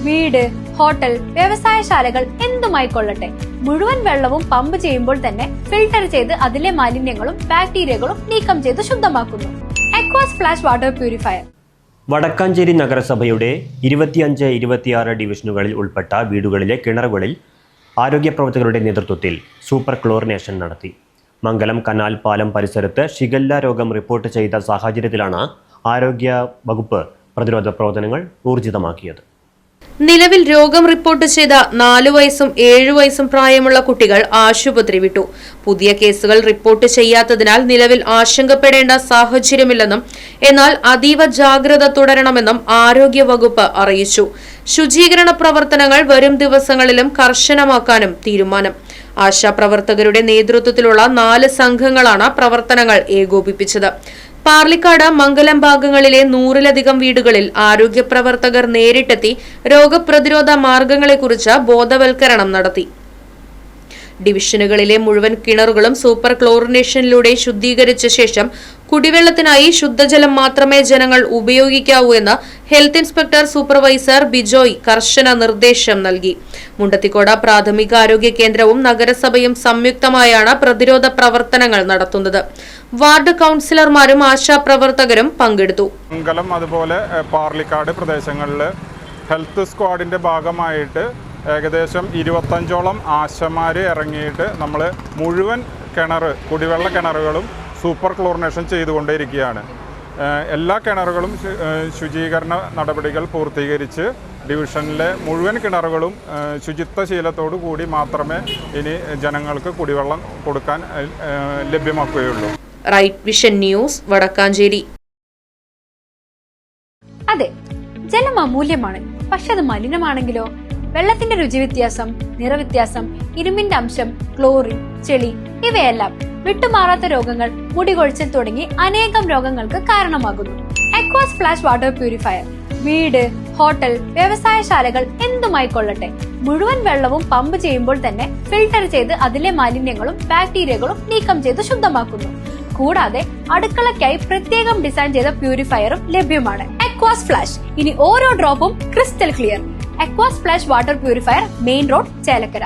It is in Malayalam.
വീട്, ഹോട്ടൽ, വ്യവസായശാലകൾ എന്തുമായിക്കൊള്ളട്ടെ, മുഴുവൻ വെള്ളവും പമ്പ് ചെയ്യുമ്പോൾ തന്നെ ഫിൽട്ടർ ചെയ്ത് അതിലെ മാലിന്യങ്ങളും ബാക്ടീരിയകളും നീക്കം ചെയ്ത് ശുദ്ധമാക്കുന്നു. അക്വാസ് ഫ്ലാഷ് വാട്ടർ പ്യൂരിഫയർ. വടക്കാഞ്ചേരി നഗരസഭയുടെ 25-26 ഡിവിഷനുകളിൽ ഉൾപ്പെട്ട വീടുകളിലെ കിണറുകളിൽ ആരോഗ്യ പ്രവർത്തകരുടെ നേതൃത്വത്തിൽ സൂപ്പർ ക്ലോറിനേഷൻ നടത്തി. മംഗലം കനാൽ പാലം പരിസരത്ത് ഷിഗല്ല രോഗം റിപ്പോർട്ട് ചെയ്ത സാഹചര്യത്തിലാണ് ആരോഗ്യ വകുപ്പ് പ്രതിരോധ പ്രവർത്തനങ്ങൾ ഊർജിതമാക്കിയത്. നിലവിൽ രോഗം റിപ്പോർട്ട് ചെയ്ത 4 വയസ്സും 7 വയസ്സും പ്രായമുള്ള കുട്ടികൾ ആശുപത്രി വിട്ടു. പുതിയ കേസുകൾ റിപ്പോർട്ട് ചെയ്യാത്തതിനാൽ നിലവിൽ ആശങ്കപ്പെടേണ്ട സാഹചര്യമില്ലെന്നും എന്നാൽ അതീവ ജാഗ്രത തുടരണമെന്നും ആരോഗ്യ വകുപ്പ് അറിയിച്ചു. ശുചീകരണ പ്രവർത്തനങ്ങൾ വരും ദിവസങ്ങളിലും കർശനമാക്കാനും തീരുമാനം. ആശാപ്രവർത്തകരുടെ നേതൃത്വത്തിലുള്ള 4 സംഘങ്ങളാണ് പ്രവർത്തനങ്ങൾ ഏകോപിപ്പിച്ചത്. പാർലിക്കാട്, മംഗലം ഭാഗങ്ങളിലെ 100-ലധികം വീടുകളിൽ ആരോഗ്യ പ്രവർത്തകർ നേരിട്ടെത്തി രോഗപ്രതിരോധ മാർഗങ്ങളെക്കുറിച്ച് ബോധവൽക്കരണം നടത്തി. ഡിവിഷനുകളിലെ മുഴുവൻ കിണറുകളും സൂപ്പർ ക്ലോറിനേഷനിലൂടെ ശുദ്ധീകരിച്ച ശേഷം കുടിവെള്ളത്തിനായി ശുദ്ധജലം മാത്രമേ ജനങ്ങൾ ഉപയോഗിക്കാവൂ എന്ന് ഹെൽത്ത് ഇൻസ്പെക്ടർ സൂപ്പർവൈസർ ബിജോയ് കർശന നിർദ്ദേശം നൽകി. മുണ്ടത്തിക്കോട് പ്രാഥമികാരോഗ്യ കേന്ദ്രവും നഗരസഭയും സംയുക്തമായാണ് പ്രതിരോധ പ്രവർത്തനങ്ങൾ നടത്തുന്നത്. വാർഡ് കൌൺസിലർമാരും ആശാപ്രവർത്തകരും പങ്കെടുത്തു. മംഗലം അതുപോലെ പാർലിക്കാട് പ്രദേശങ്ങളിൽ ഹെൽത്ത് സ്ക്വാഡിന്റെ ഭാഗമായിട്ട് ഏകദേശം 25ഓളം ആശമാർ ഇറങ്ങിയിട്ട് നമ്മൾ മുഴുവൻ കുടിവെള്ള കിണറുകളും സൂപ്പർ ക്ലോറിനേഷൻ ചെയ്തുകൊണ്ടേയിരിക്കുകയാണ്. എല്ലാ കിണറുകളും ശുചീകരണ നടപടികൾ പൂർത്തീകരിച്ച് ഡിവിഷനിലെ മുഴുവൻ കിണറുകളും ശുചിത്വശീലത്തോടു കൂടി മാത്രമേ ഇനി ജനങ്ങൾക്ക് കുടിവെള്ളം കൊടുക്കാൻ ലഭ്യമാക്കുകയുള്ളൂ. Right vision news, Vadakkanchery. അതെ, ജലം അമൂല്യമാണ്. പക്ഷെ അത് മലിനമാണെങ്കിലോ? വെള്ളത്തിന്റെ രുചി വ്യത്യാസം, നിറവ്യത്യാസം, ഇരുമ്പിന്റെ അംശം, ക്ലോറിൻ, ചെളി ഇവയെല്ലാം വിട്ടുമാറാത്ത രോഗങ്ങൾ, മുടികൊഴിച്ചിൽ തുടങ്ങി അനേകം രോഗങ്ങൾക്ക് കാരണമാകുന്നു. അക്വാസ് ഫ്ലാഷ് വാട്ടർ പ്യൂരിഫയർ. വീട്, ഹോട്ടൽ, വ്യവസായശാലകൾ എന്തുമായിക്കൊള്ളട്ടെ, മുഴുവൻ വെള്ളവും പമ്പ് ചെയ്യുമ്പോൾ തന്നെ ഫിൽട്ടർ ചെയ്ത് അതിലെ മാലിന്യങ്ങളും ബാക്ടീരിയകളും നീക്കം ചെയ്ത് ശുദ്ധമാക്കുന്നു. കൂടാതെ അടുക്കളയ്ക്കായി പ്രത്യേകം ഡിസൈൻ ചെയ്ത പ്യൂരിഫയറും ലഭ്യമാണ്. Aquas flash. ഇനി ഓരോ ഡ്രോപ്പും crystal clear. Aquas flash water purifier, main road, Chelakkara.